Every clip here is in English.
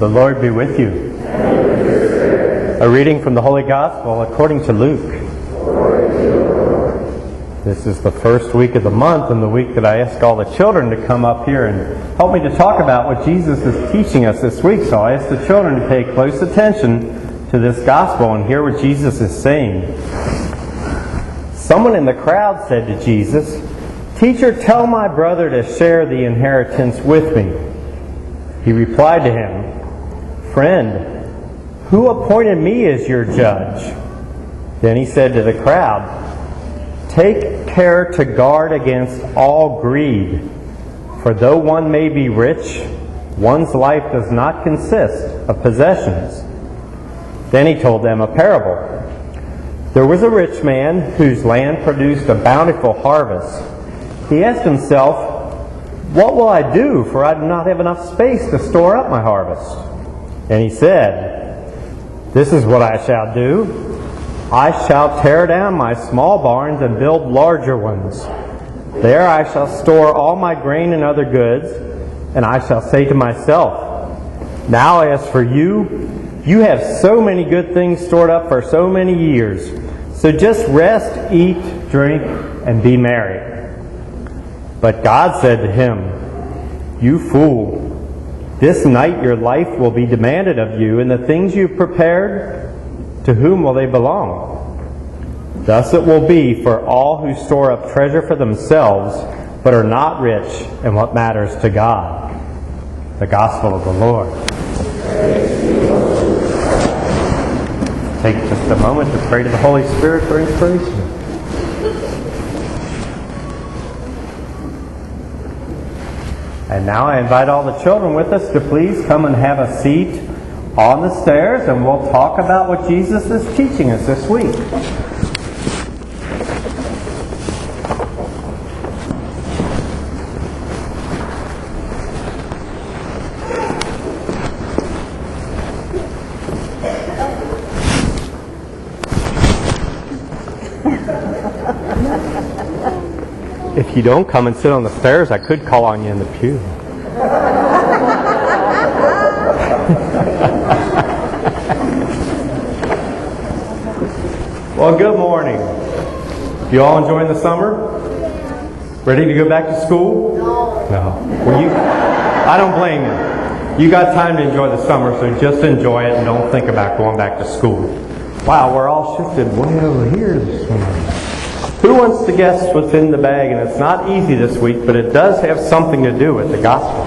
The Lord be with you. A reading from the Holy Gospel according to Luke. This is the first week of the month and the week that I asked all the children to come up here and help me to talk about what Jesus is teaching us this week. So I asked the children to pay close attention to this Gospel and hear what Jesus is saying. Someone in the crowd said to Jesus, "Teacher, tell my brother to share the inheritance with me." He replied to him, "Friend, who appointed me as your judge?" Then he said to the crowd, "Take care to guard against all greed, for though one may be rich, one's life does not consist of possessions." Then he told them a parable. There was a rich man whose land produced a bountiful harvest. He asked himself, "What will I do, for I do not have enough space to store up my harvest?" And he said, "This is what I shall do. I shall tear down my small barns and build larger ones. There I shall store all my grain and other goods, and I shall say to myself, 'Now as for you, you have so many good things stored up for so many years. So just rest, eat, drink, and be merry.' But God said to him, 'You fool, this night your life will be demanded of you, and the things you've prepared, to whom will they belong? Thus it will be for all who store up treasure for themselves, but are not rich in what matters to God.'" The Gospel of the Lord. Take just a moment to pray to the Holy Spirit for inspiration. And now I invite all the children with us to please come and have a seat on the stairs, and we'll talk about what Jesus is teaching us this week. If you don't come and sit on the stairs, I could call on you in the pew. Well, good morning. You all enjoying the summer? Ready to go back to school? No. Well, I don't blame you. You got time to enjoy the summer, so just enjoy it and don't think about going back to school. Wow, we're all shifted way over here this morning. Who wants to guess what's in the bag? And it's not easy this week, but it does have something to do with the gospel.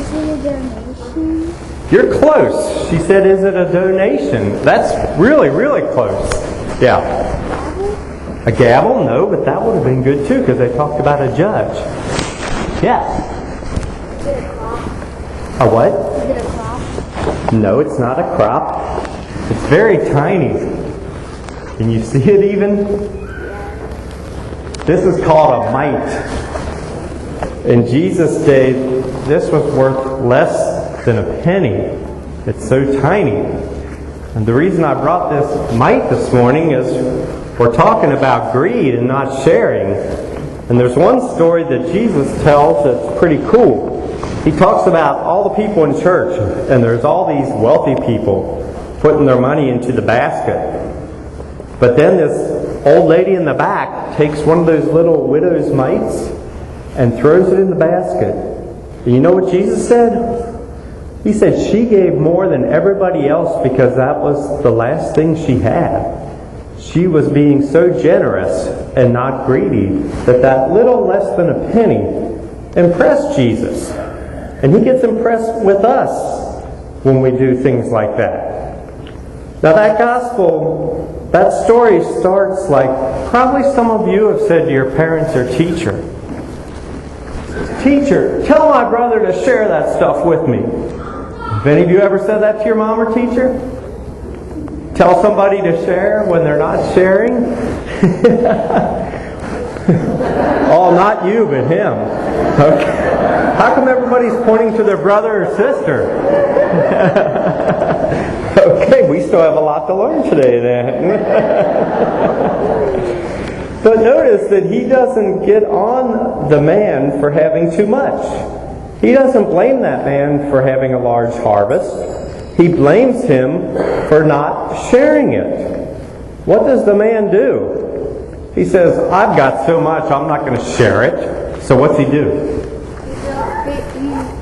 Is it a donation? You're close. She said, "Is it a donation?" That's really, really close. Yeah. A gavel? No, but that would have been good too, because they talked about a judge. Yes. Is it a crop? A what? Is it a crop? No, it's not a crop. It's very tiny. Can you see it even? This is called a mite. In Jesus' day, this was worth less than a penny. It's so tiny. And the reason I brought this mite this morning is we're talking about greed and not sharing. And there's one story that Jesus tells that's pretty cool. He talks about all the people in church, and there's all these wealthy people putting their money into the basket. But then this old lady in the back takes one of those little widow's mites and throws it in the basket. And you know what Jesus said? He said she gave more than everybody else because that was the last thing she had. She was being so generous and not greedy that little less than a penny impressed Jesus. And He gets impressed with us when we do things like that. Now that gospel, that story starts like probably some of you have said to your parents or teacher, "Teacher, tell my brother to share that stuff with me." Have any of you ever said that to your mom or teacher? Tell somebody to share when they're not sharing? Oh, not you, but him. Okay. How come everybody's pointing to their brother or sister? Okay, we still have a lot to learn today then. But notice that he doesn't get on the man for having too much. He doesn't blame that man for having a large harvest. he blames him for not sharing it. What does the man do? He says, I've got so much, I'm not going to share it. So what's he do?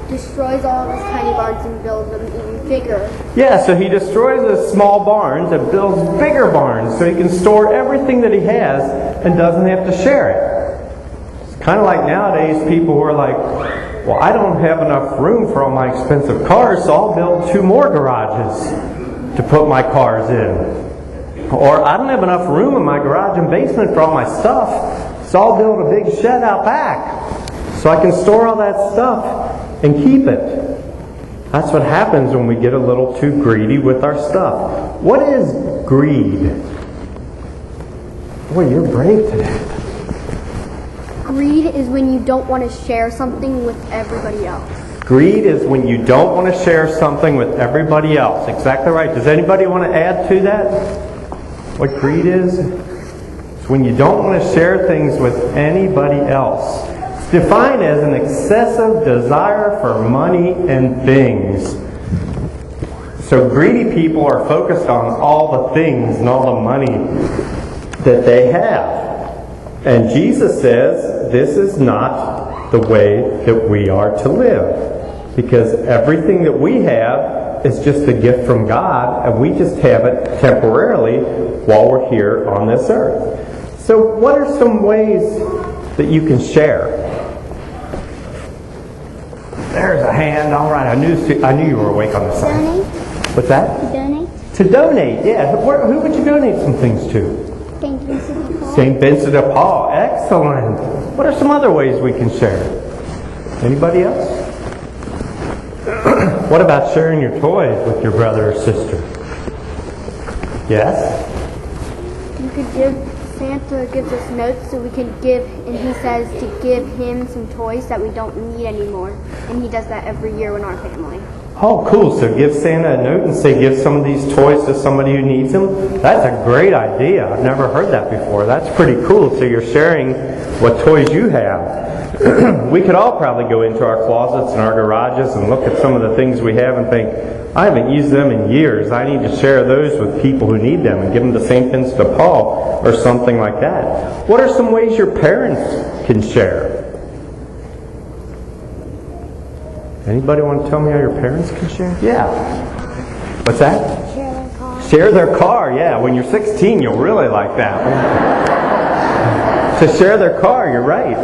He destroys all his tiny barns and builds them even bigger. Yeah, so he destroys his small barns and builds bigger barns so he can store everything that he has and doesn't have to share it. It's kind of like nowadays people who are like, well, I don't have enough room for all my expensive cars, so I'll build 2 more garages to put my cars in. Or I don't have enough room in my garage and basement for all my stuff, so I'll build a big shed out back so I can store all that stuff and keep it. That's what happens when we get a little too greedy with our stuff. What is greed? Boy, you're brave today. Greed is when you don't want to share something with everybody else. Greed is when you don't want to share something with everybody else. Exactly right. Does anybody want to add to that? What greed is? It's when you don't want to share things with anybody else. It's defined as an excessive desire for money and things. So greedy people are focused on all the things and all the money that they have. And Jesus says this is not the way that we are to live. Because everything that we have is just a gift from God, and we just have it temporarily while we're here on this earth. So what are some ways that you can share? There's a hand. All right, I knew you were awake on the side. Donate. What's that? To donate. To donate, yeah. Who would you donate some things to? St. Vincent de Paul. St. Vincent de Paul. Excellent. What are some other ways we can share? Anybody else? What about sharing your toys with your brother or sister? Yes? You could give, Santa gives us notes so we can give, and he says to give him some toys that we don't need anymore. And he does that every year in our family. Oh, cool. So give Santa a note and say give some of these toys to somebody who needs them. That's a great idea. I've never heard that before. That's pretty cool. So you're sharing what toys you have. We could all probably go into our closets and our garages and look at some of the things we have and think, I haven't used them in years. I need to share those with people who need them and give them to St. Vincent de Paul or something like that. What are some ways your parents can share? Anybody want to tell me how your parents can share? Yeah. What's that? Share their car. Share their car, yeah. When you're 16, you'll really like that one. To share their car, you're right.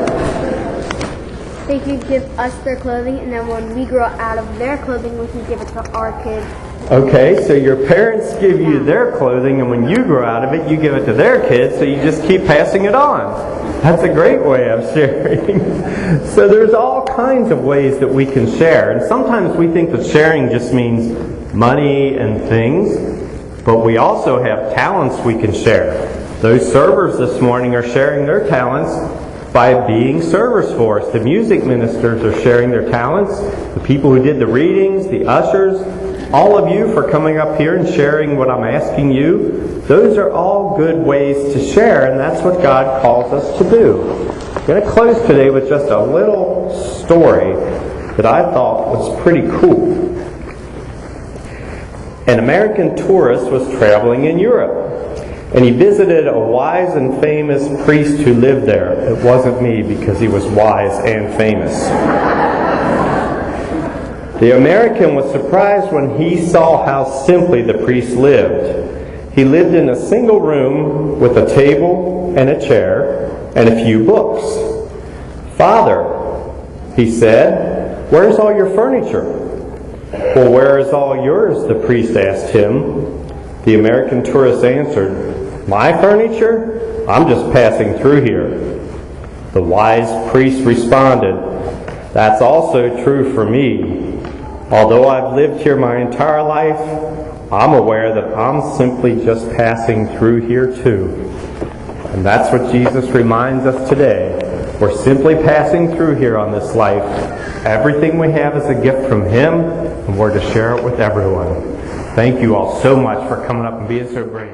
They could give us their clothing, and then when we grow out of their clothing, we can give it to our kids. Okay, so your parents give you their clothing, and when you grow out of it, you give it to their kids, so you just keep passing it on. That's a great way of sharing. So there's all kinds of ways that we can share. And sometimes we think that sharing just means money and things, but we also have talents we can share. Those servers this morning are sharing their talents by being servers for us. The music ministers are sharing their talents. The people who did the readings, the ushers, all of you for coming up here and sharing what I'm asking you. Those are all good ways to share, and that's what God calls us to do. I'm going to close today with just a little story that I thought was pretty cool. An American tourist was traveling in Europe, and he visited a wise and famous priest who lived there. It wasn't me, because he was wise and famous. The American was surprised when he saw how simply the priest lived. He lived in a single room with a table and a chair and a few books. "Father," he said, "where's all your furniture?" "Well, where is all yours?" the priest asked him. The American tourist answered, "My furniture? I'm just passing through here." The wise priest responded, "That's also true for me. Although I've lived here my entire life, I'm aware that I'm simply just passing through here too." And that's what Jesus reminds us today. We're simply passing through here on this life. Everything we have is a gift from Him, and we're to share it with everyone. Thank you all so much for coming up and being so brave.